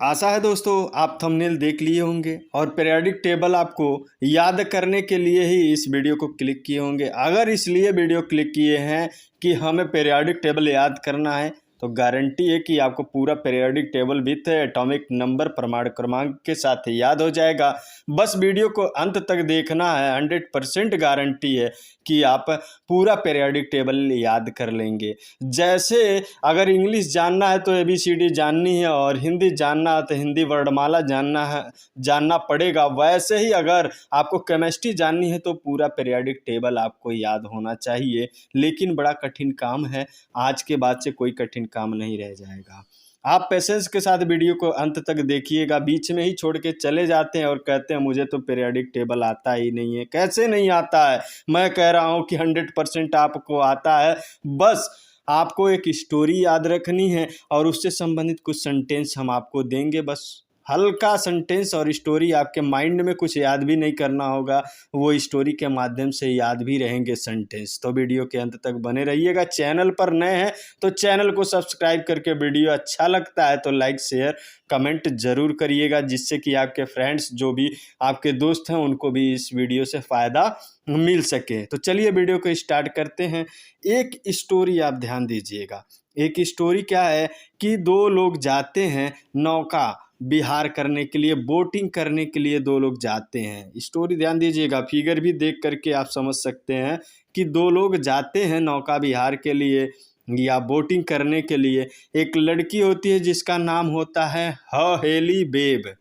आशा है दोस्तों आप थंबनेल देख लिए होंगे और पीरियोडिक टेबल आपको याद करने के लिए ही इस वीडियो को क्लिक किए होंगे। अगर इसलिए वीडियो क्लिक किए हैं कि हमें पीरियोडिक टेबल याद करना है तो गारंटी है कि आपको पूरा periodic table with atomic number प्रमाण क्रमांक के साथ याद हो जाएगा। बस वीडियो को अंत तक देखना है। 100% गारंटी है कि आप पूरा पीरियोडिक टेबल याद कर लेंगे। जैसे अगर इंग्लिश जानना है तो ABCD जाननी है और हिंदी जानना है तो हिंदी वर्णमाला जानना पड़ेगा। वैसे ही अगर आपको केमिस्ट्री जाननी है तो पूरा पीरियोडिक टेबल आपको याद होना चाहिए। लेकिन बड़ा कठिन काम है, आज के बाद से कोई कठिन काम नहीं रह जाएगा। आप पेशेंस के साथ वीडियो को अंत तक देखिएगा। बीच में ही छोड़ के चले जाते हैं और कहते हैं मुझे तो पीरियोडिक टेबल आता ही नहीं है। कैसे नहीं आता है? मैं कह रहा हूँ कि 100% आपको आता है। बस आपको एक स्टोरी याद रखनी है और उससे संबंधित कुछ सेंटेंस हम आपको देंगे। बस हल्का सेंटेंस और स्टोरी, आपके माइंड में कुछ याद भी नहीं करना होगा, वो स्टोरी के माध्यम से याद भी रहेंगे सेंटेंस। तो वीडियो के अंत तक बने रहिएगा। चैनल पर नए हैं तो चैनल को सब्सक्राइब करके, वीडियो अच्छा लगता है तो लाइक शेयर कमेंट जरूर करिएगा, जिससे कि आपके फ्रेंड्स जो भी आपके दोस्त हैं उनको भी इस वीडियो से फ़ायदा मिल सके। तो चलिए वीडियो को स्टार्ट करते हैं। एक स्टोरी आप ध्यान दीजिएगा। एक स्टोरी क्या है कि दो लोग जाते हैं नौका विहार करने के लिए, बोटिंग करने के लिए दो लोग जाते हैं। स्टोरी ध्यान दीजिएगा, फिगर भी देख करके आप समझ सकते हैं कि दो लोग जाते हैं नौका विहार के लिए या बोटिंग करने के लिए। एक लड़की होती है जिसका नाम होता है हहेली बेब।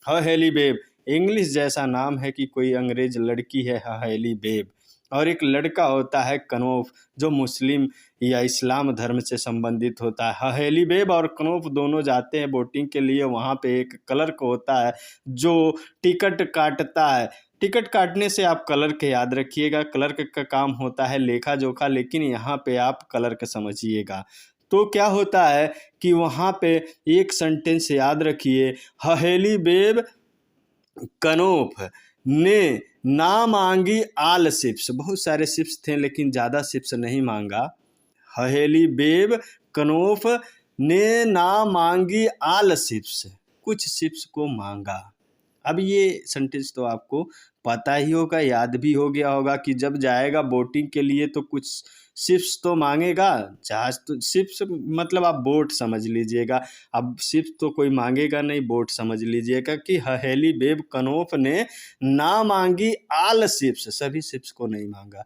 हहेली बेब इंग्लिश जैसा नाम है कि कोई अंग्रेज लड़की है हहेली बेब। और एक लड़का होता है कनोफ, जो मुस्लिम या इस्लाम धर्म से संबंधित होता है। हहेली बेब और कनोफ दोनों जाते हैं बोटिंग के लिए। वहाँ पे एक क्लर्क होता है जो टिकट काटता है। टिकट काटने से आप क्लर्क याद रखिएगा, क्लर्क का काम होता है लेखा जोखा, लेकिन यहाँ पे आप क्लर्क समझिएगा। तो क्या होता है कि वहाँ पे एक सेंटेंस याद रखिए, हहेली बेब कनोफ ने ना मांगी आल शिप्स। बहुत सारे शिप्स थे लेकिन ज़्यादा शिप्स नहीं मांगा। हहेली बेब कनोफ ने ना मांगी आल शिप्स, कुछ शिप्स को मांगा। अब ये सेंटेंस तो आपको पता ही होगा, याद भी हो गया होगा कि जब जाएगा बोटिंग के लिए तो कुछ शिप्स तो मांगेगा। जहाज तो शिप्स मतलब आप बोट समझ लीजिएगा। अब शिप्स तो कोई मांगेगा नहीं, बोट समझ लीजिएगा कि हहेली बेब कनोफ ने ना मांगी आल शिप्स, सभी शिप्स को नहीं मांगा।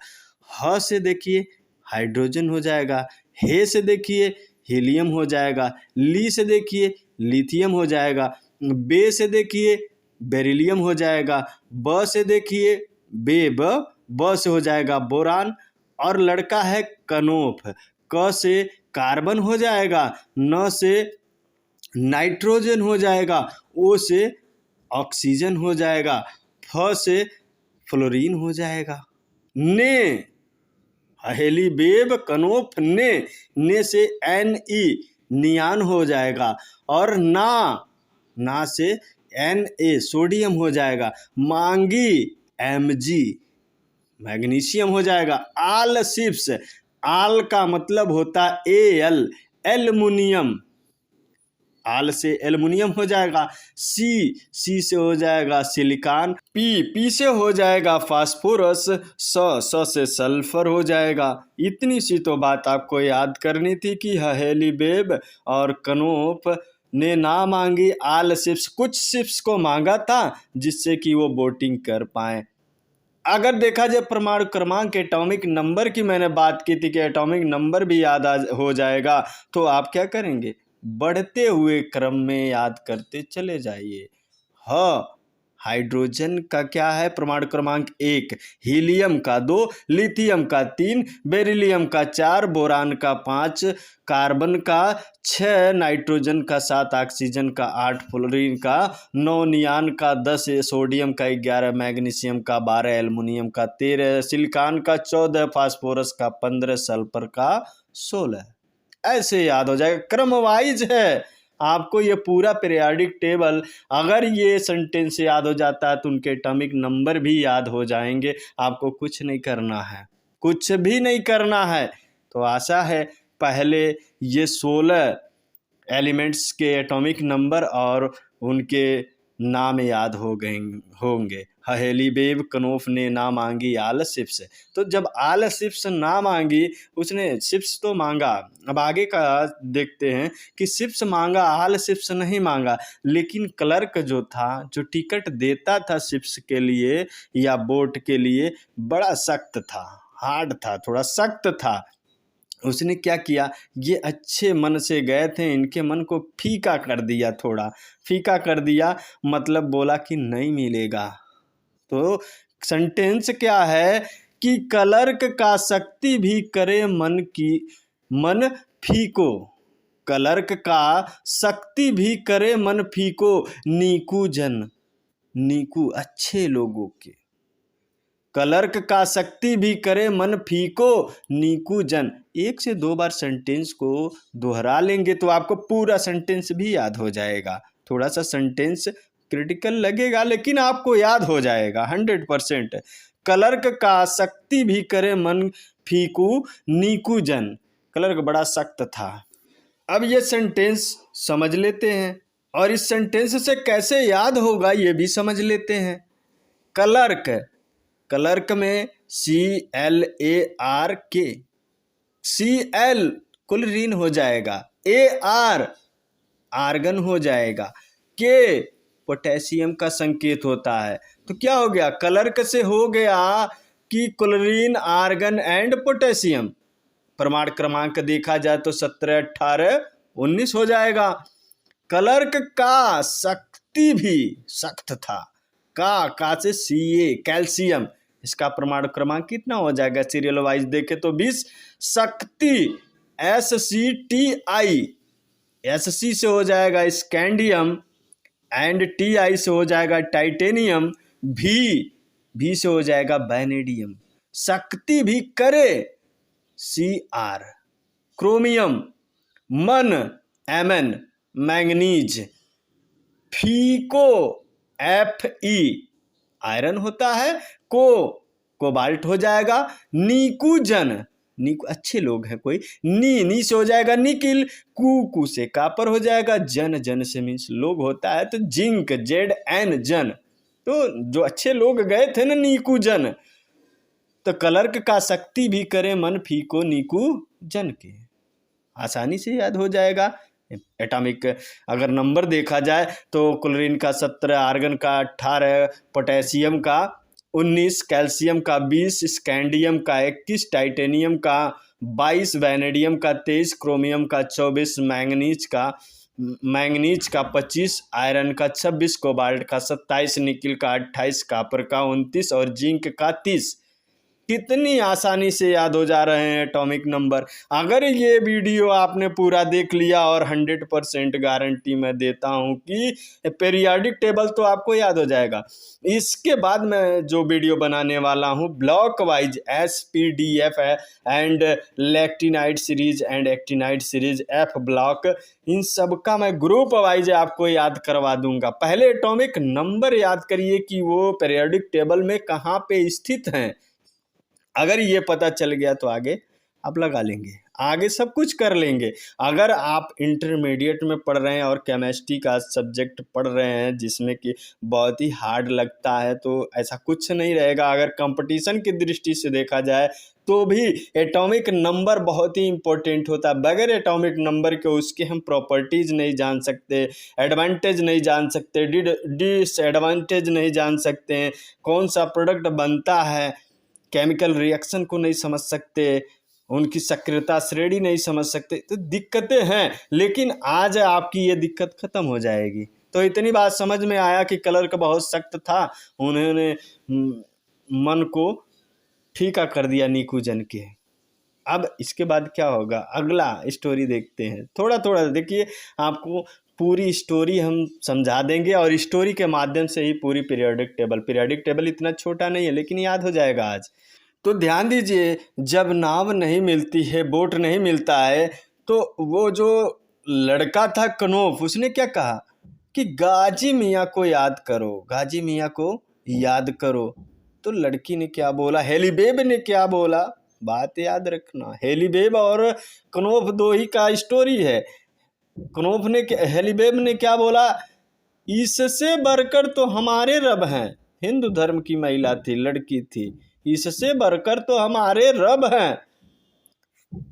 ह से देखिए हाइड्रोजन हो जाएगा, हे से देखिए हीलियम हो जाएगा, ली से देखिए लिथियम हो जाएगा, बे से देखिए बेरिलियम हो जाएगा, ब से देखिए बेब, ब से हो जाएगा बोरान। और लड़का है कनोफ, क से कार्बन हो जाएगा, न से नाइट्रोजन हो जाएगा, ओ से ऑक्सीजन हो जाएगा, फ से फ्लोरीन हो जाएगा। ने हहेली बेब कनोफ ने से Ne नियान हो जाएगा। और ना से Na सोडियम हो जाएगा। मांगी Mg मैग्नीशियम हो जाएगा। आल शिप्स, आल का मतलब होता Al एल्युमिनियम, आल से एल्युमिनियम हो जाएगा। सी से हो जाएगा सिलिकॉन, पी से हो जाएगा फास्फोरस, स से सल्फर हो जाएगा। इतनी सी तो बात आपको याद करनी थी कि हहेली बेब और कनोफ ने ना मांगी आल शिप्स, कुछ शिप्स को मांगा था जिससे कि वो बोटिंग कर पाए। अगर देखा जाए प्रमाण क्रमांक एटॉमिक नंबर की मैंने बात की थी कि एटॉमिक नंबर भी याद हो जाएगा, तो आप क्या करेंगे? बढ़ते हुए क्रम में याद करते चले जाइए। हाइड्रोजन का क्या है? प्रमाण क्रमांक 1, हीलियम का 2, लिथियम का 3, बेरिलियम का 4, बोरान का 5, कार्बन का 6, नाइट्रोजन का 7, ऑक्सीजन का 8, फ्लोरीन का 9, नियान का 10, सोडियम का 11, मैग्नीशियम का 12, एल्युमिनियम का 13, सिलिकॉन का 14, फास्फोरस का 15, सल्फर का 16। ऐसे याद हो जाएगा, क्रम वाइज है। आपको ये पूरा पीरियोडिक टेबल, अगर ये सेंटेंस याद हो जाता है तो उनके एटॉमिक नंबर भी याद हो जाएंगे। आपको कुछ नहीं करना है, कुछ भी नहीं करना है। तो आशा है पहले ये 16 एलिमेंट्स के एटॉमिक नंबर और उनके नाम याद हो गए होंगे। हहेली बेब कनोफ ने ना मांगी आल शिप्स। तो जब आल शिप्स ना मांगी, उसने शिप्स तो मांगा। अब आगे का देखते हैं कि शिप्स मांगा, आल शिप्स नहीं मांगा। लेकिन क्लर्क जो था, जो टिकट देता था शिप्स के लिए या बोट के लिए, बड़ा सख्त था, हार्ड था, थोड़ा सख्त था। उसने क्या किया, ये अच्छे मन से गए थे, इनके मन को फीका कर दिया, थोड़ा फीका कर दिया, मतलब बोला कि नहीं मिलेगा। तो सेंटेंस क्या है कि क्लर्क का शक्ति भी करे मन फीको। क्लर्क का शक्ति भी करे मन फीको, नीकू जन, नीकू अच्छे लोगों के। क्लर्क का शक्ति भी करे मन फीको, नीकू जन। 1 से 2 बार सेंटेंस को दोहरा लेंगे तो आपको पूरा सेंटेंस भी याद हो जाएगा। थोड़ा सा सेंटेंस क्रिटिकल लगेगा लेकिन आपको याद हो जाएगा 100%। क्लर्क का शक्ति भी करे मन फीकू, नीकू जन। क्लर्क बड़ा सख्त था। अब ये सेंटेंस समझ लेते हैं और इस सेंटेंस से कैसे याद होगा ये भी समझ लेते हैं। क्लर्क, क्लर्क में CLARK, CL क्लोरीन हो जाएगा, AR आर्गन हो जाएगा, के पोटेशियम का संकेत होता है। तो क्या हो गया, क्लर्क से हो गया कि क्लोरीन, आर्गन एंड पोटेशियम। प्रमाण क्रमांक देखा जाए तो 17, 18, 19 हो जाएगा। क्लर्क का शक्ति भी सख्त था, का से CA कैल्शियम, इसका प्रमाण क्रमांक कितना हो जाएगा सीरियल वाइज देखे तो 20। शक्ति SCTI, SC से हो जाएगा स्कैंडियम एंड TI से हो जाएगा टाइटेनियम, भी से हो जाएगा वैनेडियम। शक्ति भी करे CR क्रोमियम, मन MN मैंगनीज, फीको FE आयरन होता है, कोबाल्ट हो जाएगा। नीकू जन, नीकू अच्छे लोग हैं कोई, नी से हो जाएगा निकिल, कू से कापर हो जाएगा, जन से मीन्स लोग होता है तो जिंक, ZN जन। तो जो अच्छे लोग गए थे ना नीकू जन, तो क्लर्क का शक्ति भी करे मन फीको, नीकू जन के। आसानी से याद हो जाएगा। एटॉमिक अगर नंबर देखा जाए तो क्लोरीन का 17, आर्गन का 18, पोटेशियम का 19, कैल्शियम का 20, स्कैंडियम का 21, टाइटेनियम का 22, वैनेडियम का 23, क्रोमियम का 24, मैंगनीज का 25, आयरन का 26, कोबाल्ट का 27, निकिल का 28, कापर का 29 और जिंक का 30। कितनी आसानी से याद हो जा रहे हैं एटॉमिक नंबर। अगर ये वीडियो आपने पूरा देख लिया, और 100% गारंटी मैं देता हूँ कि पीरियोडिक टेबल तो आपको याद हो जाएगा। इसके बाद मैं जो वीडियो बनाने वाला हूँ ब्लॉक वाइज SPDF है and lanthanide series and actinide series F block, इन सब का मैं ग्रुप वाइज आपको याद करवा दूंगा। पहले एटॉमिक नंबर याद करिए कि वो पीरियोडिक टेबल में कहाँ पे स्थित हैं। अगर ये पता चल गया तो आगे आप लगा लेंगे, आगे सब कुछ कर लेंगे। अगर आप इंटरमीडिएट में पढ़ रहे हैं और केमिस्ट्री का सब्जेक्ट पढ़ रहे हैं जिसमें कि बहुत ही हार्ड लगता है, तो ऐसा कुछ नहीं रहेगा। अगर कंपटीशन की दृष्टि से देखा जाए तो भी एटॉमिक नंबर बहुत ही इंपॉर्टेंट होता है। बगैर एटॉमिक नंबर के उसके हम प्रॉपर्टीज़ नहीं जान सकते, एडवांटेज नहीं जान सकते, डिसएडवांटेज नहीं जान सकते हैं, कौन सा प्रोडक्ट बनता है, केमिकल रिएक्शन को नहीं समझ सकते, उनकी सक्रियता श्रेणी नहीं समझ सकते। तो दिक्कतें हैं, लेकिन आज आपकी ये दिक्कत खत्म हो जाएगी। तो इतनी बात समझ में आया कि क्लर्क बहुत सख्त था, उन्होंने मन को फीका कर दिया नीकू जन के। अब इसके बाद क्या होगा, अगला स्टोरी देखते हैं। थोड़ा थोड़ा देखिए, आपको पूरी स्टोरी हम समझा देंगे और स्टोरी के माध्यम से ही पूरी पीरियोडिक टेबल इतना छोटा नहीं है लेकिन याद हो जाएगा आज। तो ध्यान दीजिए, जब नाव नहीं मिलती है, बोट नहीं मिलता है, तो वो जो लड़का था कनोफ, उसने क्या कहा कि गाजी मियाँ को याद करो, गाजी मियाँ को याद करो। तो लड़की ने क्या बोला, हेली बेब ने क्या बोला, बात याद रखना, हेली बेब और कनोफ दो ही का स्टोरी है। कनोफ ने हेलीबेब ने क्या बोला, इससे बढ़कर तो हमारे रब हैं। हिंदू धर्म की महिला थी, लड़की थी, इससे बढ़कर तो हमारे रब हैं।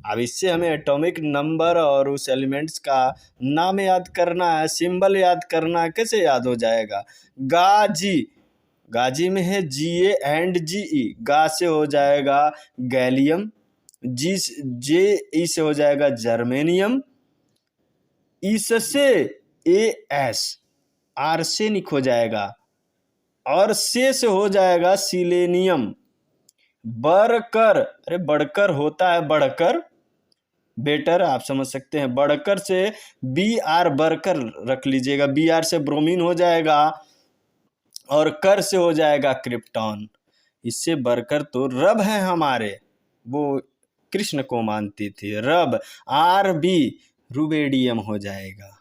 अब इससे हमें एटॉमिक नंबर और उस एलिमेंट्स का नाम याद करना है, सिंबल याद करना है। कैसे याद हो जाएगा? गाजी, गाजी में है Ga एंड Ge। गा से हो जाएगा गैलियम, जे से हो जाएगा जर्मेनियम, इससे As आर्सेनिक हो जाएगा, और से हो जाएगा सिलेनियम। बढ़कर, अरे बढ़कर होता है बढ़कर, बेटर आप समझ सकते हैं। बढ़कर से Br बढ़कर रख लीजिएगा, Br से ब्रोमीन हो जाएगा, और कर से हो जाएगा क्रिप्टॉन। इससे बढ़कर तो रब है हमारे, वो कृष्ण को मानती थी रब। Rb रुबेडियम हो जाएगा।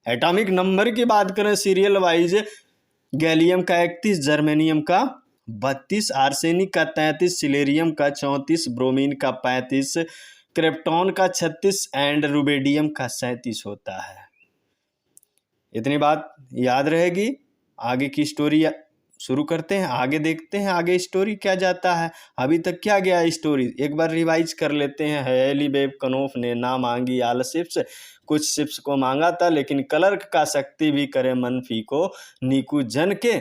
एटॉमिक नंबर की बात करें सीरियल वाइज, गैलियम का 31, जर्मेनियम का 32, आर्सेनिक का 33, सिलेरियम का 34, ब्रोमीन का 35, क्रिप्टॉन का 36 एंड रुबेडियम का 37 होता है। इतनी बात याद रहेगी। आगे की स्टोरी शुरू करते हैं, आगे देखते हैं आगे स्टोरी क्या जाता है। अभी तक क्या गया स्टोरी, एक बार रिवाइज कर लेते हैं। हेलीबेब कनोफ ने ना मांगी आल शिप्स, कुछ शिप्स को मांगा था, लेकिन क्लर्क का शक्ति भी करे मनफी को नीकू जन के।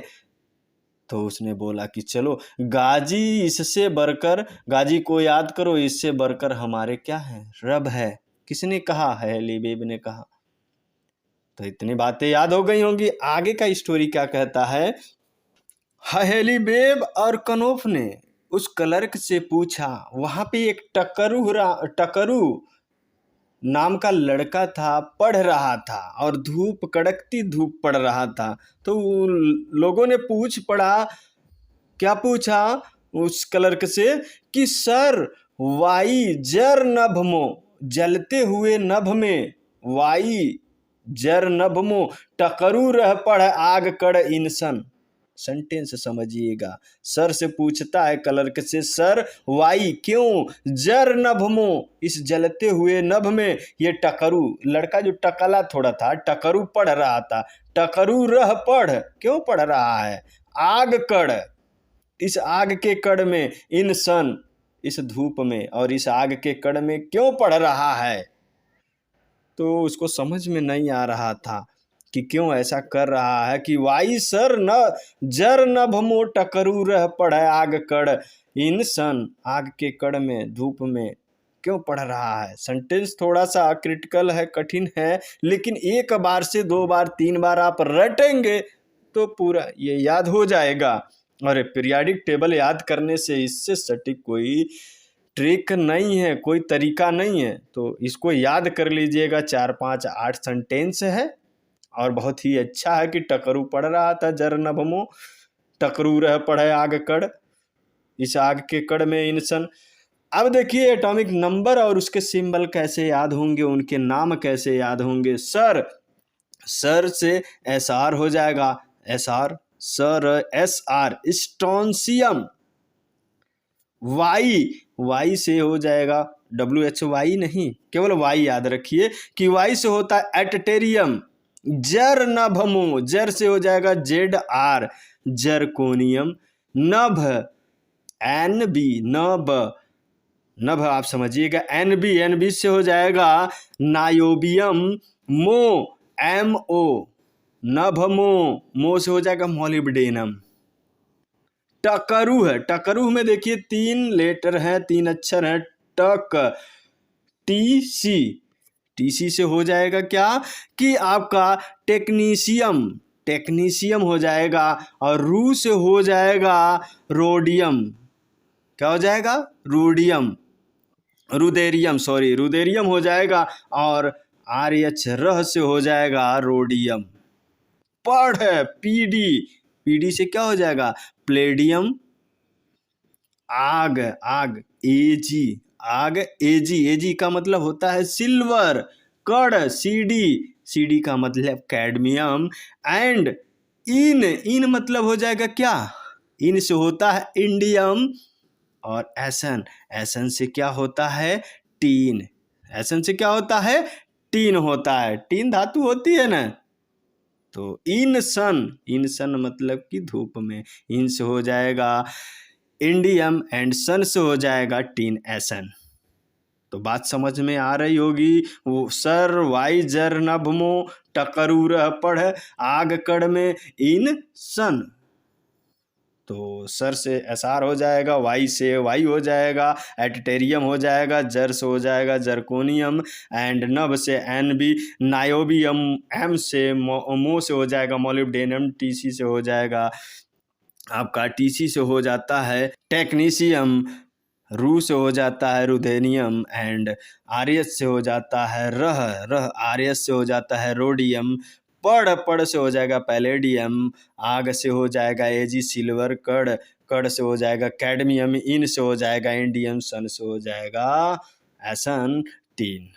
तो उसने बोला कि चलो गाजी, इससे बढ़कर, गाजी को याद करो, इससे बढ़कर हमारे क्या है, रब है। किसने कहा? हेलीबेब ने कहा। तो इतनी बातें याद हो गई होंगी। आगे का स्टोरी क्या कहता है? हेलीबेब और कनोफ ने उस क्लर्क से पूछा, वहां पे एक टकरू नाम का लड़का था, पढ़ रहा था, और धूप, कड़कती धूप पड़ रहा था। तो लोगों ने पूछ पड़ा, क्या पूछा उस क्लर्क से कि सर, वाई जर नभ मो, जलते हुए नभ में, वाई जर नभ मो टकरू रह पढ़ आग कड़ इंसन। सेंटेंस समझिएगा। सर से पूछता है क्लर्क से, सर वाई क्यों, जर नभ मो, इस जलते हुए नभ में ये टकरू, लड़का जो टकला थोड़ा था, टकरू पढ़ रहा था। टकरू रह पढ़, क्यों पढ़ रहा है? आग कड़, इस आग के कड़ में, इंसन, इस धूप में और इस आग के कड़ में क्यों पढ़ रहा है? तो उसको समझ में नहीं आ रहा था कि क्यों ऐसा कर रहा है कि वाई सर न जर नभ मो टकरू रह पढ़े आग कड़ इंसन, आग के कड़ में, धूप में क्यों पढ़ रहा है। सेंटेंस थोड़ा सा क्रिटिकल है, कठिन है, लेकिन एक बार से 2 बार 3 बार आप रटेंगे तो पूरा ये याद हो जाएगा। और पीरियाडिक टेबल याद करने से इससे सटीक कोई ट्रिक नहीं है, कोई तरीका नहीं है। तो इसको याद कर लीजिएगा। 4 5 8 सेंटेंस है, और बहुत ही अच्छा है कि टकरू पढ़ रहा था, जर नभ मो टकरू रह पढ़े आग कड़, इस आग के कड़ में इंसान। अब देखिए एटॉमिक नंबर और उसके सिंबल कैसे याद होंगे, उनके नाम कैसे याद होंगे। सर, सर से SR हो जाएगा, SR, सर SR स्ट्रोंसियम। वाई, वाई से हो जाएगा WHY नहीं, केवल वाई याद रखिए कि वाई से होता है एटटेरियम। जर नभमो, जर से हो जाएगा ZR जरकोनियम। नभ NB, नभ, नभ आप समझिएगा NB, NB से हो जाएगा नायोबियम। मो MO, नभमो, मो से हो जाएगा मोलिब्डेनम। टकरू है, टकरू में देखिए 3 लेटर हैं, 3 अक्षर हैं, टक, TC, TC से हो जाएगा क्या कि आपका टेक्नीशियम, टेक्नीशियम हो जाएगा। और रू से हो जाएगा रोडियम, क्या हो जाएगा? रोडियम, रुदेरियम, सॉरी रुदेरियम हो जाएगा। और RH रह से हो जाएगा रोडियम। पढ़ PD, PD से क्या हो जाएगा? प्लेडियम। आग, आग AG, आग AG, AG का मतलब होता है सिल्वर। कड़ CD, CD का मतलब कैडमियम। एंड इन, इन मतलब हो जाएगा क्या? इन से होता है इंडियम। और एसन, एसन से क्या होता है? टीन, एसन से क्या होता है? टीन होता है, टीन धातु होती है ना। तो इन सन मतलब कि धूप में, इन से हो जाएगा इंडियम एंड सन से हो जाएगा टीन एसन। तो बात समझ में आ रही होगी। वो सर वाई जर नभमो टकरू रह पढ़ आग कड़ में इन सन। तो सर से एसआर हो जाएगा, वाई से वाई हो जाएगा, एटिटेरियम हो जाएगा, जर से हो जाएगा जर्कोनियम, एंड नभ से एनबी, नायोबियम, एम से मो से हो जाएगा मोलिब्डेनम, टीसी से हो जाएगा आपका, टीसी से हो जाता है टेक्नीशियम, रू से हो जाता है रुधेनियम, एंड आरएस से हो जाता है रह आरएस से हो जाता है रोडियम, पड़ से हो जाएगा पैलेडियम, आग से हो जाएगा एजी सिल्वर, कड़ से हो जाएगा कैडमियम, इन से हो जाएगा इंडियम, सन से हो जाएगा एसन टीन।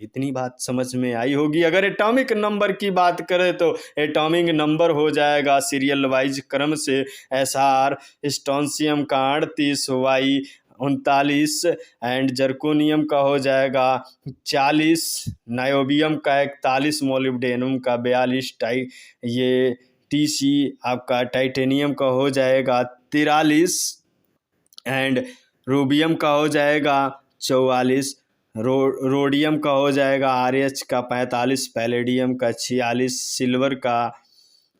इतनी बात समझ में आई होगी। अगर एटॉमिक नंबर की बात करें तो एटॉमिक नंबर हो जाएगा सीरियल वाइज क्रम से एसआर, स्टोंसियम का 38, वाई 39, एंड जर्कोनियम का हो जाएगा 40, नायोबियम का 41, मोलिब्डेनम का 42, ये टीसी आपका टाइटेनियम का हो जाएगा 43, एंड रूबियम का हो जाएगा 44, रोडियम का हो जाएगा आरएच का 45, पैलेडियम का 46, सिल्वर का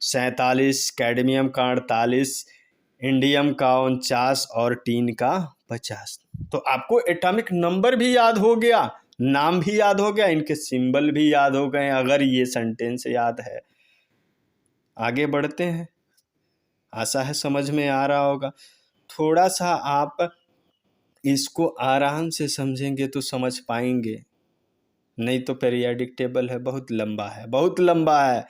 47, कैडमियम का 48, इंडियम का 49 और टीन का 50। तो आपको एटॉमिक नंबर भी याद हो गया, नाम भी याद हो गया, इनके सिंबल भी याद हो गए अगर ये सेंटेंस याद है। आगे बढ़ते हैं, आशा है समझ में आ रहा होगा। थोड़ा सा आप इसको आराम से समझेंगे तो समझ पाएंगे, नहीं तो पीरियोडिक टेबल है बहुत लंबा है, बहुत लंबा है।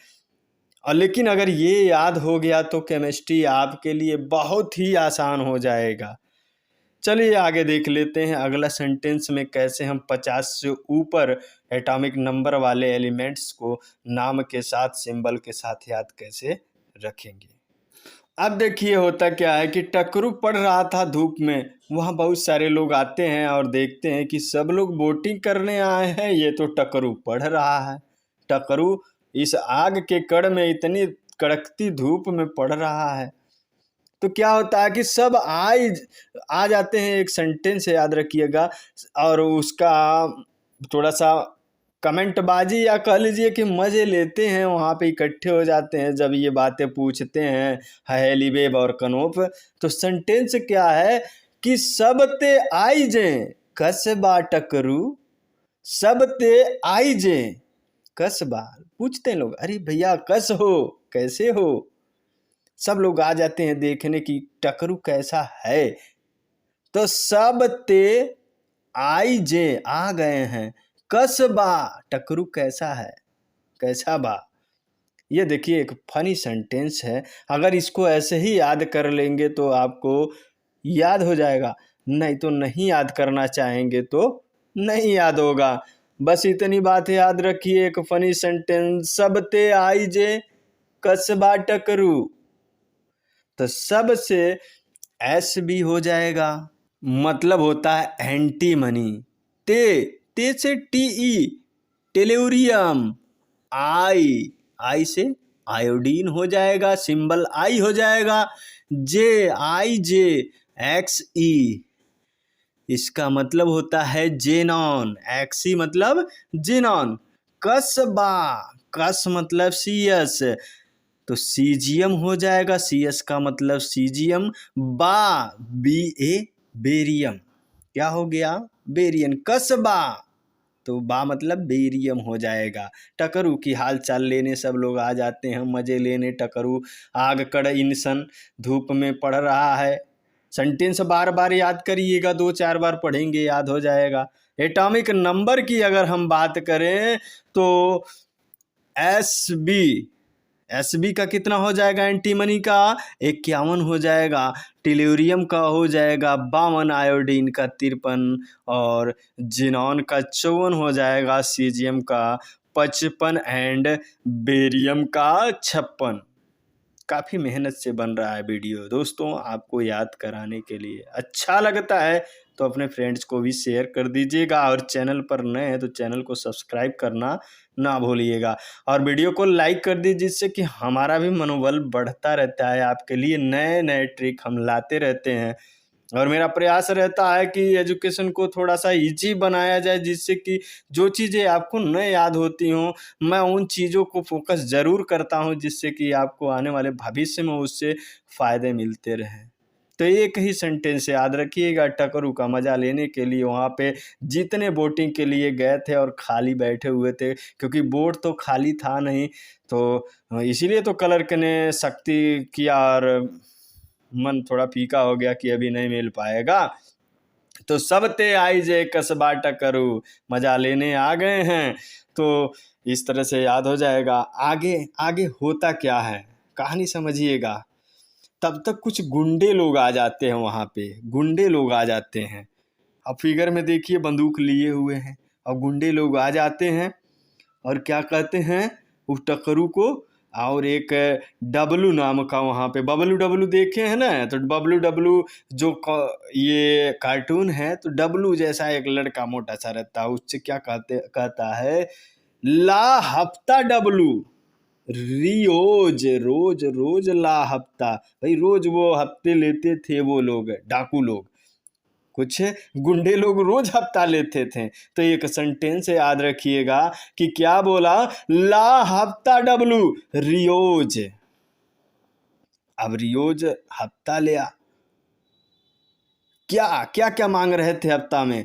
और लेकिन अगर ये याद हो गया तो केमिस्ट्री आपके लिए बहुत ही आसान हो जाएगा। चलिए आगे देख लेते हैं अगला सेंटेंस में कैसे हम 50 से ऊपर एटॉमिक नंबर वाले एलिमेंट्स को नाम के साथ, सिंबल के साथ याद कैसे रखेंगे। अब देखिए होता क्या है कि टकरू पढ़ रहा था धूप में, वहाँ बहुत सारे लोग आते हैं और देखते हैं कि सब लोग बोटिंग करने आए हैं, ये तो टकरू पढ़ रहा है। टकरू इस आग के कड़ में इतनी कड़कती धूप में पढ़ रहा है। तो क्या होता है कि सब आ जाते हैं, एक सेंटेंस याद रखिएगा, और उसका थोड़ा सा कमेंटबाजी या कह लीजिए कि मज़े लेते हैं, वहाँ पे इकट्ठे हो जाते हैं जब ये बातें पूछते हैं हेलीबेब और कनोप। तो सेंटेंस क्या है कि सब ते आई जे कसबा टकरू, सब ते आई जे कसबा। पूछते हैं लोग, अरे भैया कस हो, कैसे हो। सब लोग आ जाते हैं देखने की टकरू कैसा है। तो सब ते आई जे आ गए हैं, कसबा टकरू कैसा है, कैसा बा। ये देखिए एक फनी सेंटेंस है, अगर इसको ऐसे ही याद कर लेंगे तो आपको याद हो जाएगा, नहीं तो नहीं याद करना चाहेंगे तो नहीं याद होगा। बस इतनी बात याद रखिए, एक फनी सेंटेंस, सब ते आई जे कसबा टकरू। तो सब से एस भी हो जाएगा, मतलब होता है एंटीमनी। ते से टीई टेल्यूरियम, आई से आयोडीन हो जाएगा, सिंबल आई हो जाएगा, जे एक्स ई, इसका मतलब होता है जेनॉन, एक्सी मतलब जेनॉन। कसबा, कस मतलब सीएस, तो सीजियम हो जाएगा, सीएस का मतलब सीजियम, बी ए बेरियम, क्या हो गया बेरियम, कसबा, तो बा मतलब बेरियम हो जाएगा। टकरू की हाल चाल लेने सब लोग आ जाते हैं, मज़े लेने। टकरू आग कड़ इंसन धूप में पढ़ रहा है। सेंटेंस बार बार याद करिएगा, 2-4 बार पढ़ेंगे याद हो जाएगा। एटॉमिक नंबर की अगर हम बात करें तो एस बी का कितना हो जाएगा, एंटीमनी का 51 हो जाएगा, टेल्यूरियम का हो जाएगा 52, आयोडीन का 53 और जिनॉन का 54 हो जाएगा, सीजियम का 55 एंड बेरियम का 56। काफ़ी मेहनत से बन रहा है वीडियो दोस्तों, आपको याद कराने के लिए। अच्छा लगता है तो अपने फ्रेंड्स को भी शेयर कर दीजिएगा, और चैनल पर नए हैं तो चैनल को सब्सक्राइब करना ना भूलिएगा, और वीडियो को लाइक कर दीजिए, जिससे कि हमारा भी मनोबल बढ़ता रहता है। आपके लिए नए नए ट्रिक हम लाते रहते हैं, और मेरा प्रयास रहता है कि एजुकेशन को थोड़ा सा इजी बनाया जाए, जिससे कि जो चीज़ें आपको न याद होती हों, मैं उन चीज़ों को फोकस ज़रूर करता हूं, जिससे कि आपको आने वाले भविष्य में उससे फ़ायदे मिलते रहें। तो एक ही सेंटेंस याद रखिएगा, टकरू का मज़ा लेने के लिए वहाँ पे जितने बोटिंग के लिए गए थे और खाली बैठे हुए थे, क्योंकि बोट तो खाली था नहीं, तो इसीलिए तो क्लर्क ने सख्ती किया, और मन थोड़ा फीका हो गया कि अभी नहीं मिल पाएगा। तो सब ते आई जे कसबा टकरू, मजा लेने आ गए हैं। तो इस तरह से याद हो जाएगा। आगे आगे होता क्या है, कहानी समझिएगा। तब तक कुछ गुंडे लोग आ जाते हैं, वहाँ पे गुंडे लोग आ जाते हैं। अब फिगर में देखिए बंदूक लिए हुए हैं, और गुंडे लोग आ जाते हैं और क्या कहते हैं उस टकरू को, और एक डब्लू नाम का वहाँ पे, बबलू डब्लू देखे हैं ना, तो बबलू डब्लू जो ये कार्टून है, तो डब्लू जैसा एक लड़का मोटा सा रहता है, उससे क्या कहता है, ला हफ्ता डब्लू रियोज, रोज रोज ला हफ्ता। भाई रोज वो हफ्ते लेते थे वो लोग, डाकू लोग, कुछ गुंडे लोग रोज हफ्ता लेते थे। तो एक सेंटेंस याद रखिएगा कि क्या बोला, ला हफ्ता डब्लू रियोज। अब रियोज हफ्ता लिया, क्या क्या क्या मांग रहे थे हफ्ता में,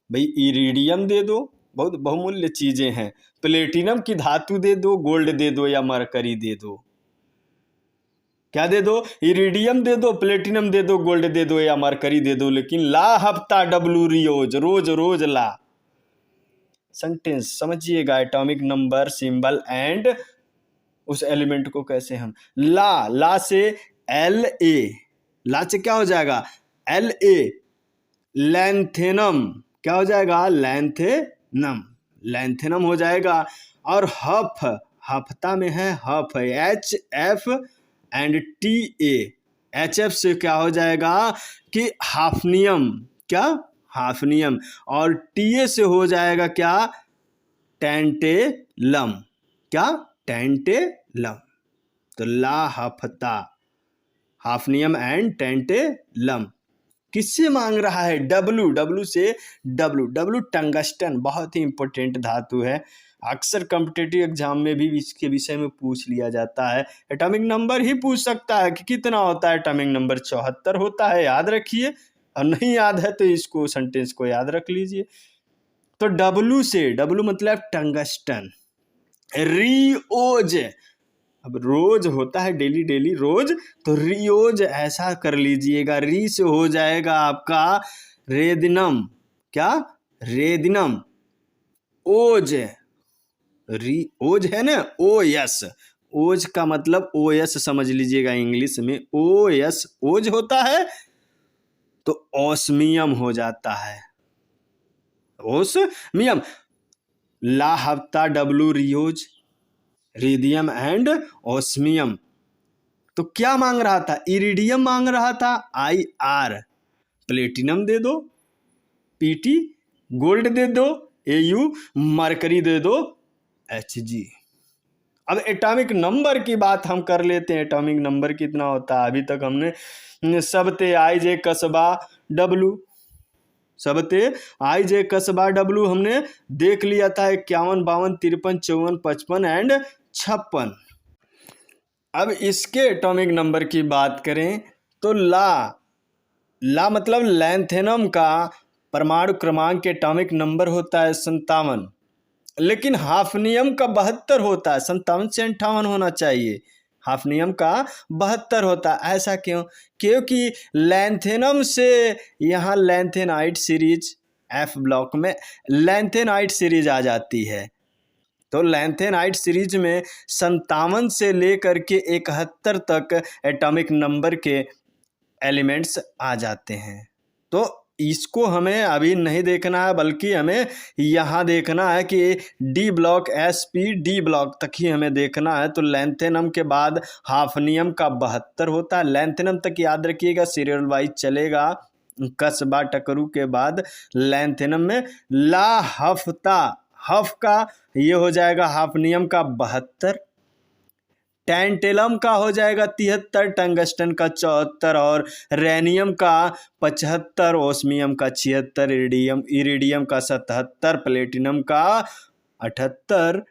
भाई इरिडियम दे दो, बहुत बहुमूल्य चीजें हैं, प्लेटिनम की धातु दे दो, गोल्ड दे दो या मरकरी दे दो। क्या दे दो, इरिडियम दे दो, प्लेटिनम दे दो, गोल्ड दे दो या मरकरी दे दो, लेकिन ला हफ्ता डब्लू रियोज, रोज रोज ला। सेंटेंस समझिएगा, एटॉमिक नंबर, सिंबल एंड उस एलिमेंट को कैसे हम, ला से एल ए, ला से क्या हो जाएगा, एल ए, लैंथेनम क्या हो जाएगा, लैंथेनम, लैंथेनम हो जाएगा। और हफ, हफ्ता में है हफ, H F and T A, H F से क्या हो जाएगा कि हाफनियम, क्या हाफनियम, और टी ए से हो जाएगा क्या, टेंटेलम, क्या टेंटेलम। तो ला हफ्ता, हाफनियम एंड टेंटेलम। किससे मांग रहा है, डब्लू, डब्लू से डब्लू, डब्लू टंगस्टन, बहुत ही इंपॉर्टेंट धातु है, अक्सर कॉम्पिटिटिव एग्जाम में भी इसके विषय में पूछ लिया जाता है। एटॉमिक नंबर ही पूछ सकता है कि कितना होता है, एटॉमिक नंबर 74 होता है, याद रखिए, और नहीं याद है तो इसको सेंटेंस को याद रख लीजिए। तो डब्लू से, डब्लू मतलब टंगस्टन, रियोज, अब रोज होता है डेली डेली रोज, तो रियोज ऐसा कर लीजिएगा, री से हो जाएगा आपका रेदिनम, क्या रेदिनम, ओज, री ओज है ना, ओ यस, ओज का मतलब ओ एस समझ लीजिएगा, इंग्लिश में ओ एस ओज होता है, तो ओस्मियम हो जाता है, ओस्मियम। ला हफ्ता डब्लू रियोज, रेडियम एंड ओस्मियम। तो क्या मांग रहा था, इरिडियम मांग रहा था, आई आर, प्लेटिनम दे दो, पीटी, गोल्ड दे दो, एयू, मरकरी दे दो, एच जी। अब एटॉमिक नंबर की बात हम कर लेते हैं, एटॉमिक नंबर कितना होता है। अभी तक हमने सबते आई जे कसबा डब्लू, सबते आई जे कसबा डब्लू हमने देख लिया था, 51, 52, 53, 54, 55 एंड 56। अब इसके एटॉमिक नंबर की बात करें तो ला मतलब लैंथेनम का परमाणु क्रमांक एटॉमिक नंबर होता है 57, लेकिन हाफनियम का 72 होता है, 57 से 58 होना चाहिए, हाफनियम का 72 होता है। ऐसा क्यों, क्योंकि लैंथेनम से यहाँ लैंथेनाइट सीरीज, एफ ब्लॉक में लैंथेनाइट सीरीज आ जाती है, तो लैंथेनाइट सीरीज में 57 से लेकर के 71 तक एटॉमिक नंबर के एलिमेंट्स आ जाते हैं। तो इसको हमें अभी नहीं देखना है, बल्कि हमें यहाँ देखना है कि D block, S P D block तक ही हमें देखना है। तो लैंथेनम के बाद हाफनियम का 72 होता है, लैंथेनम तक याद रखिएगा, सीरियल वाइज चलेगा। कस्बा टकरू के बाद लैंथेनम में ला हफ्ता, हफ का ये हो जाएगा हाफनियम का 72, टैंटेलम का हो जाएगा 73, टंगस्टन का 74 और रेनियम का 75, ओस्मियम का 76, इरिडियम का 77, प्लेटिनम का 78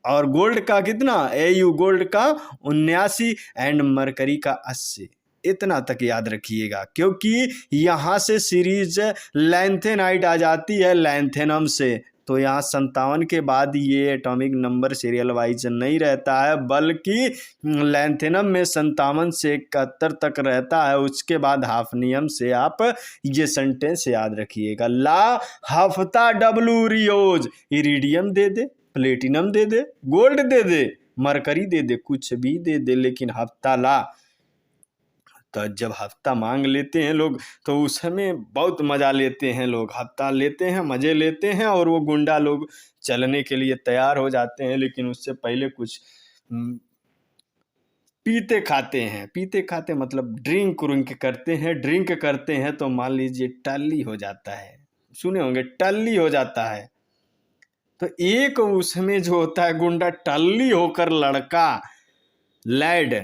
और गोल्ड का कितना, एयू गोल्ड का 79 एंड मरकरी का 80। इतना तक याद रखिएगा, क्योंकि यहाँ से सीरीज लैंथेनाइट आ जाती है लैंथेनम से, तो यहाँ 57 के बाद ये एटॉमिक नंबर सीरियल वाइज नहीं रहता है, बल्कि लैंथेनम में 57 से 71 तक रहता है। उसके बाद हाफनियम से आप ये सेंटेंस याद रखिएगा, ला हफ्ता डब्लू रियोज, इरिडियम दे दे, प्लेटिनम दे दे, गोल्ड दे दे, मरकरी दे दे, कुछ भी दे दे, लेकिन हफ्ता ला। तो जब हफ्ता मांग लेते हैं लोग तो उस समय बहुत मज़ा लेते हैं, लोग हफ्ता लेते हैं, मज़े लेते हैं, और वो गुंडा लोग चलने के लिए तैयार हो जाते हैं, लेकिन उससे पहले कुछ पीते खाते हैं। पीते खाते मतलब ड्रिंक करते हैं। ड्रिंक करते हैं तो मान लीजिए टल्ली हो जाता है, सुने होंगे टल्ली हो जाता है। तो एक उसमें जो होता है गुंडा टल्ली होकर लड़का लैड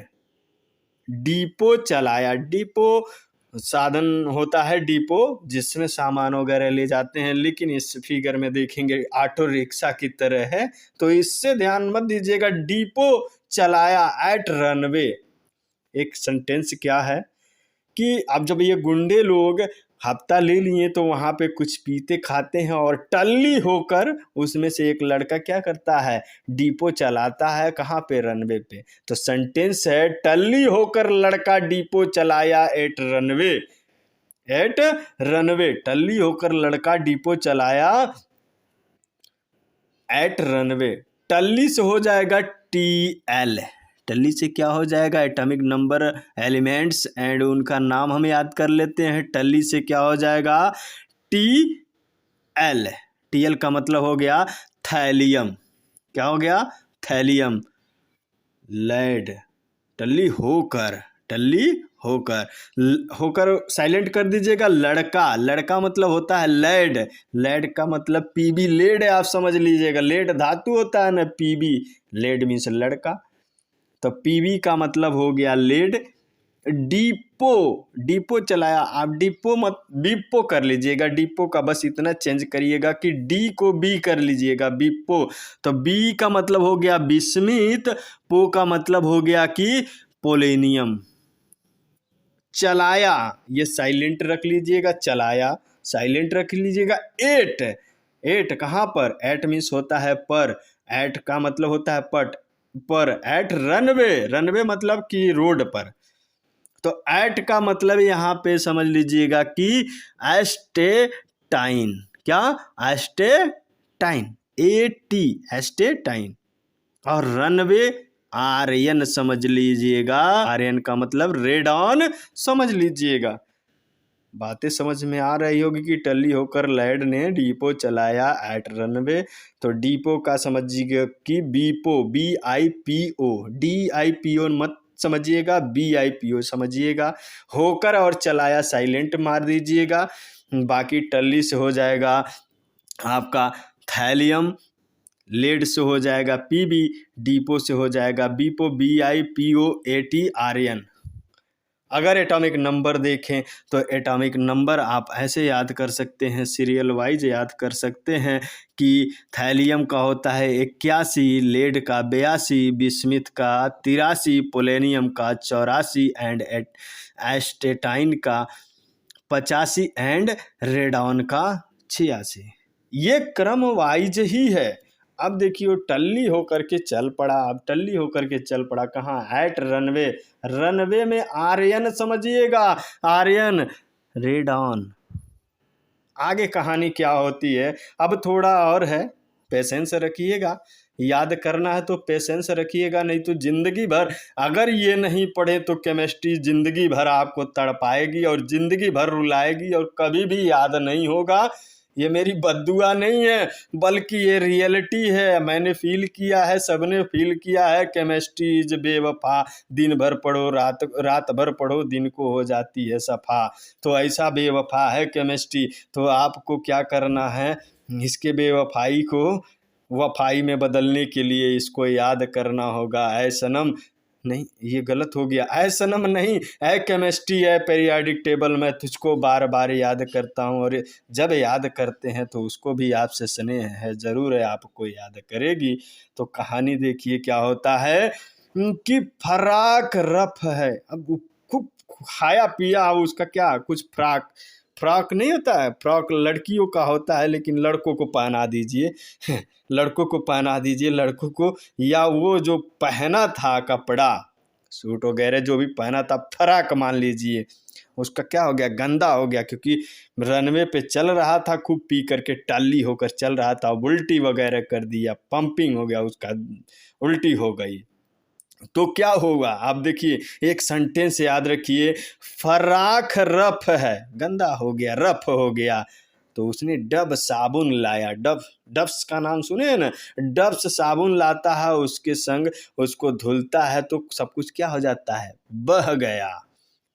डिपो चलाया। डिपो साधन होता है, डिपो जिसमें सामान वगैरह ले जाते हैं, लेकिन इस फिगर में देखेंगे ऑटो रिक्शा की तरह है, तो इससे ध्यान मत दीजिएगा। डिपो चलाया एट रनवे। एक सेंटेंस क्या है कि अब जब ये गुंडे लोग हफ्ता ले लिए तो वहाँ पे कुछ पीते खाते हैं और टल्ली होकर उसमें से एक लड़का क्या करता है, डिपो चलाता है। कहाँ पे, रनवे पे। तो सेंटेंस है टल्ली होकर लड़का डिपो चलाया एट रनवे। एट रनवे, टल्ली होकर लड़का डिपो चलाया एट रनवे। टल्ली से हो जाएगा TL। टल्ली से क्या हो जाएगा, एटॉमिक नंबर एलिमेंट्स एंड उनका नाम हम याद कर लेते हैं। टल्ली से क्या हो जाएगा, TL। TL का मतलब हो गया थैलियम। क्या हो गया, थैलियम। लेड, टल्ली होकर, टल्ली होकर, होकर साइलेंट कर दीजिएगा। लड़का, लड़का मतलब होता है लेड। लेड का मतलब PB, लेड आप समझ लीजिएगा, लेड धातु होता है ना, PB, लेड मीन्स लड़का, तो PB का मतलब हो गया लेड। डिपो, डिपो चलाया। आप डिपो मत बिप्पो कर लीजिएगा, डिपो का बस इतना चेंज करिएगा कि डी को बी कर लीजिएगा, बिप्पो। तो बी का मतलब हो गया बिस्मित, पो का मतलब हो गया कि पोलेनियम। चलाया, ये साइलेंट रख लीजिएगा, चलाया साइलेंट रख लीजिएगा। एट, एट कहाँ पर, एट मीन्स होता है पर, एट का मतलब होता है पट, पर। एट रनवे, रनवे मतलब कि रोड पर, तो एट का मतलब यहाँ पे समझ लीजिएगा कि एस्टेटाइन। क्या, एस्टेटाइन, AT, एस्टेटाइन। और रनवे आर्यन समझ लीजिएगा, आर्यन का मतलब रेडॉन समझ लीजिएगा। बातें समझ में आ रही होगी कि टल्ली होकर लैड ने डिपो चलाया एट रनवे। तो डिपो का समझिएगा कि बीपो, BIPO, DIPO मत समझिएगा, BIPO समझिएगा। होकर और चलाया साइलेंट मार दीजिएगा। बाकी टल्ली से हो जाएगा आपका थैलियम, लेड से हो जाएगा PB, डिपो से हो जाएगा बीपो, BIPO, AT, आर्यन। अगर एटॉमिक नंबर देखें तो एटॉमिक नंबर आप ऐसे याद कर सकते हैं, सीरियल वाइज याद कर सकते हैं कि थैलियम का होता है 81, लेड का 82, बिस्मिथ का 83, पोलेनियम का 84 एंड एस्टेटाइन का 85 एंड रेडॉन का 86। ये क्रम वाइज ही है। अब देखिए टल्ली होकर के चल पड़ा। अब टल्ली होकर के चल पड़ा कहाँ, एट रनवे। रनवे में आर्यन समझिएगा, आर्यन, रेडॉन। आगे कहानी क्या होती है अब थोड़ा और है, पेशेंस रखिएगा। याद करना है तो पेशेंस रखिएगा, नहीं तो ज़िंदगी भर अगर ये नहीं पढ़े तो केमिस्ट्री ज़िंदगी भर आपको तड़पाएगी और ज़िंदगी भर रुलाएगी और कभी भी याद नहीं होगा। ये मेरी बद्दुआ नहीं है, बल्कि ये रियलिटी है। मैंने फील किया है, सबने फील किया है। केमिस्ट्री इज बेवफा, दिन भर पढ़ो रात भर पढ़ो, दिन को हो जाती है सफ़ा। तो ऐसा बेवफा है केमिस्ट्री। तो आपको क्या करना है, इसके बेवफाई को वफाई में बदलने के लिए इसको याद करना होगा। ऐ सनम, नहीं ये गलत हो गया, ऐ सनम नहीं, ऐ केमिस्ट्री, ऐ पीरियाडिक टेबल, मैं तुझको बार बार याद करता हूँ। और जब याद करते हैं तो उसको भी आपसे स्नेह है, ज़रूर है आपको याद करेगी। तो कहानी देखिए क्या होता है कि फराक रफ है। अब खूब खाया पिया, उसका क्या कुछ फ्रॉक नहीं होता है, फ्रॉक लड़कियों का होता है, लेकिन लड़कों को पहना दीजिए लड़कों को पहना दीजिए, लड़कों को, या वो जो पहना था कपड़ा, सूट वगैरह जो भी पहना था, फ्रॉक मान लीजिए, उसका क्या हो गया, गंदा हो गया। क्योंकि रनवे पे चल रहा था, खूब पी करके टाली होकर चल रहा था, उल्टी वगैरह कर दिया, पंपिंग हो गया उसका, उल्टी हो गई। तो क्या होगा आप देखिए, एक सेंटेंस याद रखिए, फराक रफ है, गंदा हो गया, रफ हो गया। तो उसने डब साबुन लाया, डब्स का नाम सुने हैं ना, डब्स साबुन लाता है, उसके संग उसको धुलता है, तो सब कुछ क्या हो जाता है, बह गया।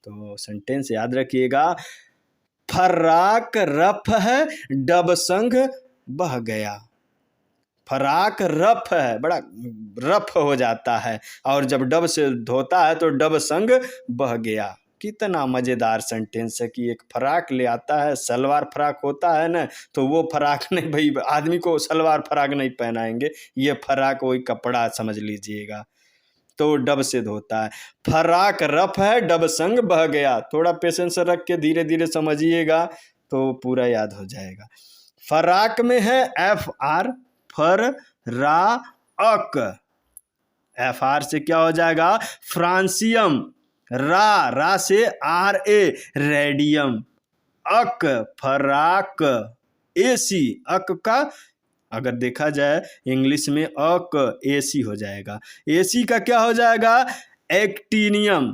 तो सेंटेंस याद रखिएगा, फराक रफ है, डब संग बह गया। फराक रफ है, बड़ा रफ हो जाता है, और जब डब से धोता है तो डब संग बह गया। कितना मज़ेदार सेंटेंस है कि एक फराक ले आता है, सलवार फराक होता है ना, तो वो फराक नहीं, भाई आदमी को सलवार फराक नहीं पहनाएंगे, ये फराक वही कपड़ा समझ लीजिएगा। तो डब से धोता है, फराक रफ है, डब संग बह गया। थोड़ा पेशेंस रख के धीरे धीरे समझिएगा तो पूरा याद हो जाएगा। फराक में है FR, फर रा अक, FR से क्या हो जाएगा, फ्रांसियम, रा से RA, रेडियम, अक फराक, AC, अक का अगर देखा जाए इंग्लिश में अक AC हो जाएगा, AC का क्या हो जाएगा, एक्टीनियम।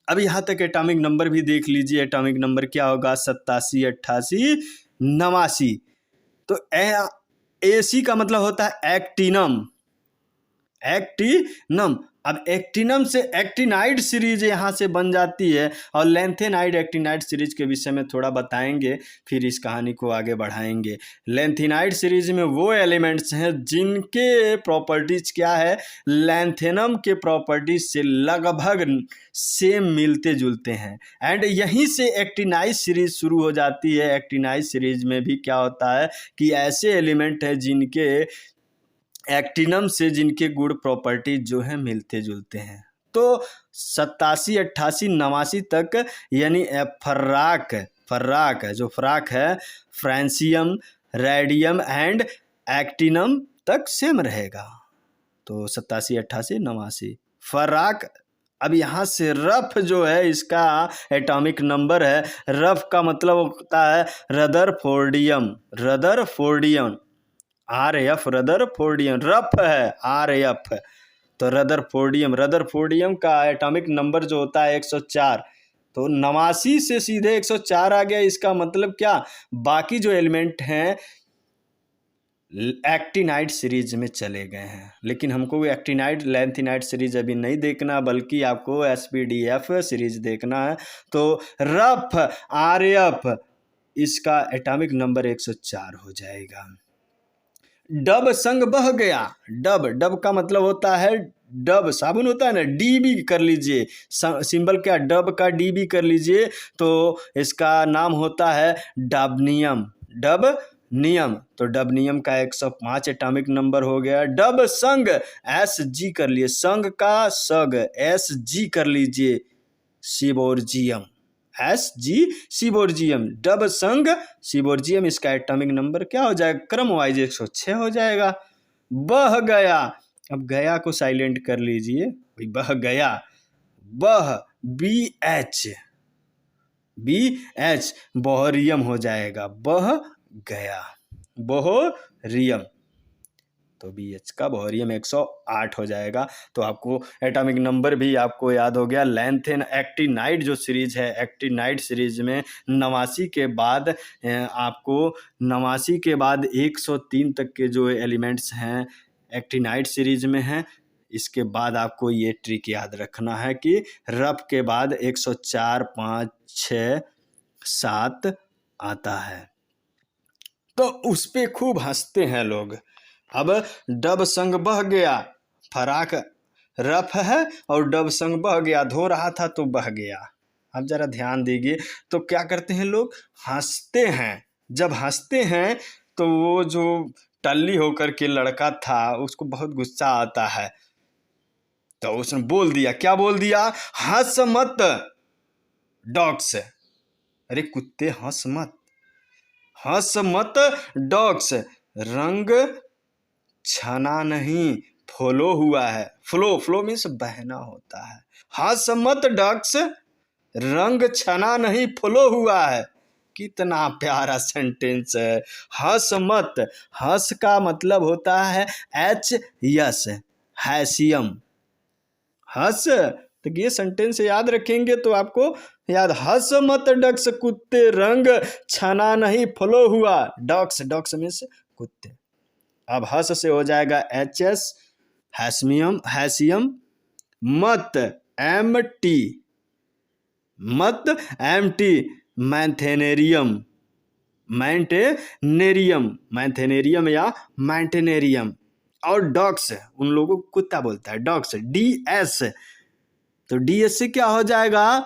अब यहाँ तक एटॉमिक नंबर भी देख लीजिए, एटॉमिक नंबर क्या होगा, 87, 88, 89। तो AC का मतलब होता है एक्टिनम, एक्टिनम। अब एक्टिनम से एक्टिनाइड सीरीज यहाँ से बन जाती है, और लेंथेनाइड एक्टिनाइड सीरीज के विषय में थोड़ा बताएंगे, फिर इस कहानी को आगे बढ़ाएंगे। लेंथेनाइड सीरीज में वो एलिमेंट्स हैं जिनके प्रॉपर्टीज क्या है, लेंथेनम के प्रॉपर्टीज से लगभग सेम मिलते जुलते हैं। एंड यहीं से एक्टिनाइड सीरीज शुरू हो जाती है। एक्टिनाइड सीरीज में भी क्या होता है कि ऐसे एलिमेंट हैं जिनके एक्टिनम से जिनके गुड प्रॉपर्टी जो है मिलते जुलते हैं। तो 87, 88, 89 तक यानी फर्राक जो फ्राक है, फ्रांसियम, रेडियम एंड एक्टिनम तक सेम रहेगा। तो 87, 88, 89 फर्राक। अब यहाँ से रफ जो है इसका एटॉमिक नंबर है, रफ का मतलब होता है रदरफोर्डियम, RF, रदरफोर्डियम, रफ है RF। तो रदरफोर्डियम का एटॉमिक नंबर जो होता है 104। तो 89 से सीधे 104 आ गया। इसका मतलब क्या, बाकी जो एलिमेंट हैं एक्टिनाइड सीरीज में चले गए हैं, लेकिन हमको एक्टिनाइड लेंथेनाइड सीरीज अभी नहीं देखना, बल्कि आपको SPDF सीरीज देखना है। तो रफ RF, इसका एटॉमिक नंबर 104 हो जाएगा। डब संग बह गया, डब का मतलब होता है, डब साबुन होता है ना, DB कर लीजिए, सिंबल क्या, डब का DB कर लीजिए, तो इसका नाम होता है डबनियम, डबनियम। तो डबनियम का 105 एटॉमिक नंबर हो गया। डब संग SG कर लिए, संग का सग SG कर लीजिए, सिबोर्जियम, SG सिबोर्जियम, डब संग सिबोर्जियम। इसका एटॉमिक नंबर क्या हो जाएगा, क्रम वाइज 106 हो जाएगा। बह गया, अब गया को साइलेंट कर लीजिए, बह गया, बह BH बोहरियम हो जाएगा, बह गया, बोहरियम। तो BH का बोहरियम 108 हो जाएगा। तो आपको एटॉमिक नंबर भी आपको याद हो गया। लैंथेन एक्टिनाइड जो सीरीज है, एक्टिनाइड सीरीज में 89 के बाद आपको 89 के बाद 103 तक के जो एलिमेंट्स हैं एक्टिनाइड सीरीज में हैं। इसके बाद आपको ये ट्रिक याद रखना है कि रफ के बाद 104, 5, 6, 7 आता है। तो उस पे खूब हंसते हैं लोग। अब डब संग बह गया, फराक रफ है और डब संग बह गया, धो रहा था तो बह गया। अब जरा ध्यान दीजिए, तो क्या करते हैं लोग, हंसते हैं। जब हंसते हैं तो वो जो टल्ली होकर के लड़का था उसको बहुत गुस्सा आता है, तो उसने बोल दिया, क्या बोल दिया, हंस मत डॉग्स। अरे कुत्ते हंस मत, हंस मत डॉग्स, रंग छना नहीं फ्लो हुआ है। फ्लो, फ्लो मीन्स बहना होता है। हंस मत डॉग्स, रंग छना नहीं फ्लो हुआ है। कितना प्यारा सेंटेंस है। हंस मत, हंस का मतलब होता है एच यस, हैसियम, हंस। तो ये सेंटेंस याद रखेंगे तो आपको याद, हंस मत डक्स कुत्ते, रंग छना नहीं फ्लो हुआ। डॉक्स, डॉक्स मीन्स कुत्ते। अब हंस से हो जाएगा HS, हैस्मियम, हैसियम। मत MT, मत MT, मैंथेनेरियम, मैंटेनेरियम, मैंथेनेरियम या मैंटेनेरियम। और डॉग्स, उन लोगों को कुत्ता बोलता है, डॉग्स, DS। तो DS से क्या हो जाएगा,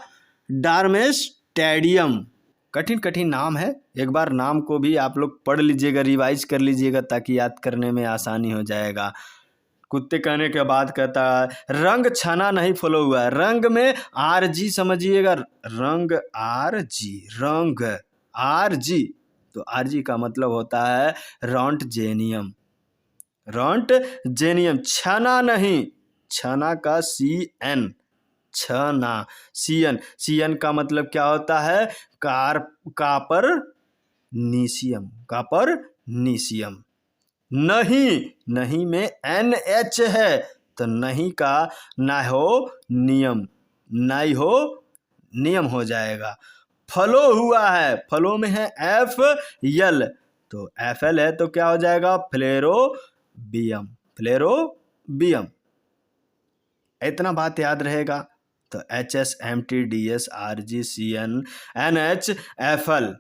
डार्मेस्टेडियम। कठिन कठिन नाम है, एक बार नाम को भी आप लोग पढ़ लीजिएगा, रिवाइज कर लीजिएगा ताकि याद करने में आसानी हो जाएगा। कुत्ते कहने के बाद कहता है रंग छना नहीं फ्लो हुआ है। रंग में RG समझिएगा, रंग RG, रंग RG। तो RG का मतलब होता है रॉन्टजेनियम, रॉन्टजेनियम। छना नहीं, छना का CN, छना, CN, CN का मतलब क्या होता है, कापर नीशियम, कापर नीशियम। नहीं, नहीं में NH है, तो नहीं का ना हो नियम, नहीं हो नियम हो जाएगा। फ्लो हुआ है, फ्लो में है FL, तो FL है तो क्या हो जाएगा, फ्लेरोबियम, फ्लेरोबियम। इतना बात याद रहेगा। तो HS, MT, DS, RG, CN, NH, FL।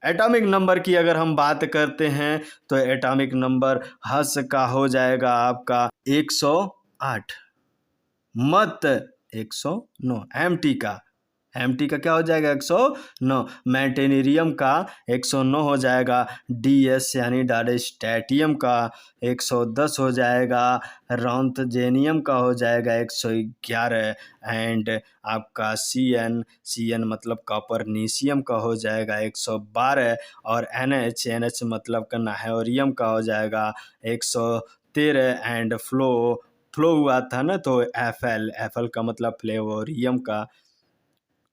Atomic number की अगर हम बात करते हैं तो एटॉमिक नंबर हंस का हो जाएगा आपका 108, मत 109, MT का क्या हो जाएगा 109, मैंटेनेरियम का 109 हो जाएगा, DS यानी डायस्टेटियम का 110 हो जाएगा, रॉन्थजेनियम का हो जाएगा 111, एंड आपका CN मतलब कॉपरनीशियम का हो जाएगा 112, और NH मतलब का नाहेरियम का हो जाएगा 113, एंड फ्लो हुआ था ना तो FL का मतलब फ्लेवोरियम का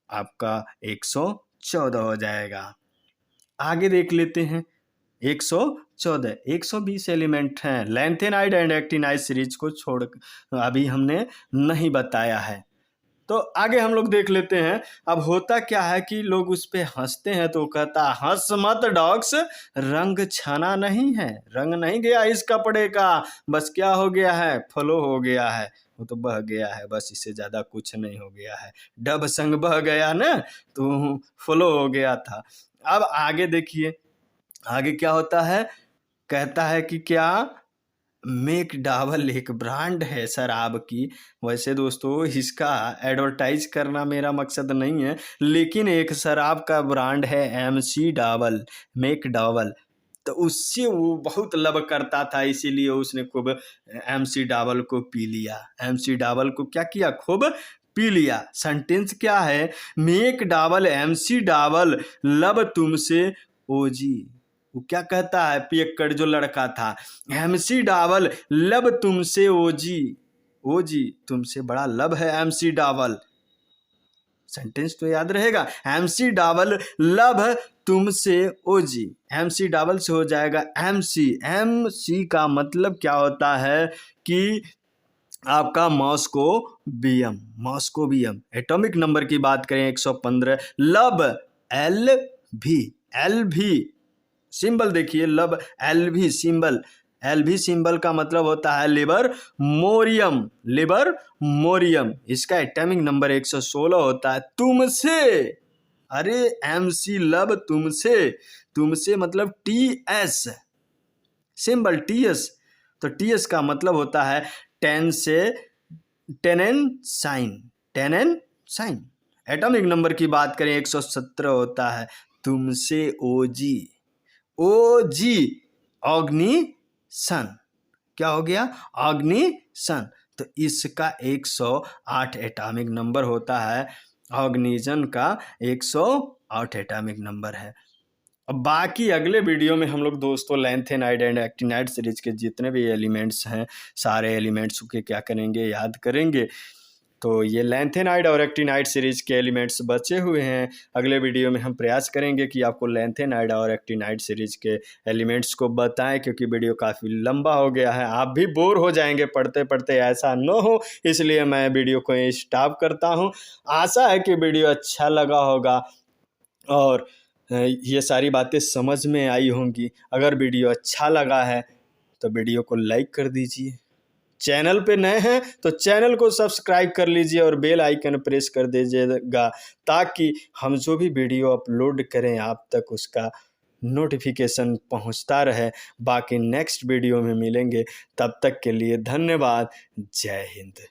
आपका 114 हो जाएगा। आगे देख लेते हैं 114, 120 एलिमेंट हैं। लैंथेनाइड एंड एक्टिनाइड सीरीज को छोड़ अभी हमने नहीं बताया है, तो आगे हम लोग देख लेते हैं। अब होता क्या है कि लोग उस पे हंसते हैं, तो कहता हंस मत डॉग्स, रंग छना नहीं है, रंग नहीं गया इस कपड़े का, बस क्या हो गया है, फ्लो हो गया है, वो तो बह गया है, बस इससे ज़्यादा कुछ नहीं हो गया है। डब संग बह गया ना तो फ्लो हो गया था। अब आगे देखिए, आगे क्या होता है, कहता है कि क्या, मैकडॉवेल एक ब्रांड है शराब की। वैसे दोस्तों इसका एडवर्टाइज करना मेरा मकसद नहीं है, लेकिन एक शराब का ब्रांड है MC डॉवेल, मैकडॉवेल। तो उससे वो बहुत लव करता था, इसीलिए उसने खूब MC डॉवेल को पी लिया। MC डॉवेल को क्या किया, खूब पी लिया। सेंटेंस क्या है, मैकडॉवेल MC डॉवेल लव तुमसे ओजी। वो क्या कहता है, पियक्कड़ जो लड़का था, MC डॉवेल लब तुमसे ओजी, ओजी तुमसे बड़ा लब है MC डॉवेल। सेंटेंस तो याद रहेगा। MC डबल लव तुमसे ओजी, MC डबल से हो जाएगा MC। MC का मतलब क्या होता है कि आपका मॉस्कोवियम, मॉस्कोवियम। एटॉमिक नंबर की बात करें 115। लव LV, LV सिंबल देखिए, love LV symbol, LV symbol का मतलब होता है लिबर मोरियम, लिबर मोरियम। इसका एटॉमिक नंबर 116 होता है। तुमसे, अरे MC लव तुमसे, तुमसे मतलब TS सिंबल, TS। तो TS का मतलब होता है टेन से टेनेन साइन, टेनेन साइन। एटॉमिक नंबर की बात करें 117 होता है। तुमसे OG, OG ऑग्निसन, क्या हो गया? ऑग्निसन। तो इसका 108 एटॉमिक नंबर होता है। ऑग्निजन का 108 एटॉमिक नंबर है। अब बाकी अगले वीडियो में हम लोग दोस्तों लैंथेनाइड एंड एक्टिनाइड सीरीज के जितने भी एलिमेंट्स हैं, सारे एलिमेंट्स के क्या करेंगे, याद करेंगे। तो ये लैंथेनाइड और एक्टिनाइड सीरीज के एलिमेंट्स बचे हुए हैं। अगले वीडियो में हम प्रयास करेंगे कि आपको लैंथेनाइड और एक्टिनाइड सीरीज के एलिमेंट्स को बताएं, क्योंकि वीडियो काफ़ी लंबा हो गया है, आप भी बोर हो जाएंगे पढ़ते पढ़ते, ऐसा न हो, इसलिए मैं वीडियो को स्टॉप करता हूँ। आशा है कि वीडियो अच्छा लगा होगा और ये सारी बातें समझ में आई होंगी। अगर वीडियो अच्छा लगा है तो वीडियो को लाइक कर दीजिए। चैनल पे नए हैं तो चैनल को सब्सक्राइब कर लीजिए और बेल आइकन प्रेस कर दीजिएगा, ताकि हम जो भी वीडियो अपलोड करें आप तक उसका नोटिफिकेशन पहुंचता रहे। बाकी नेक्स्ट वीडियो में मिलेंगे, तब तक के लिए धन्यवाद। जय हिंद।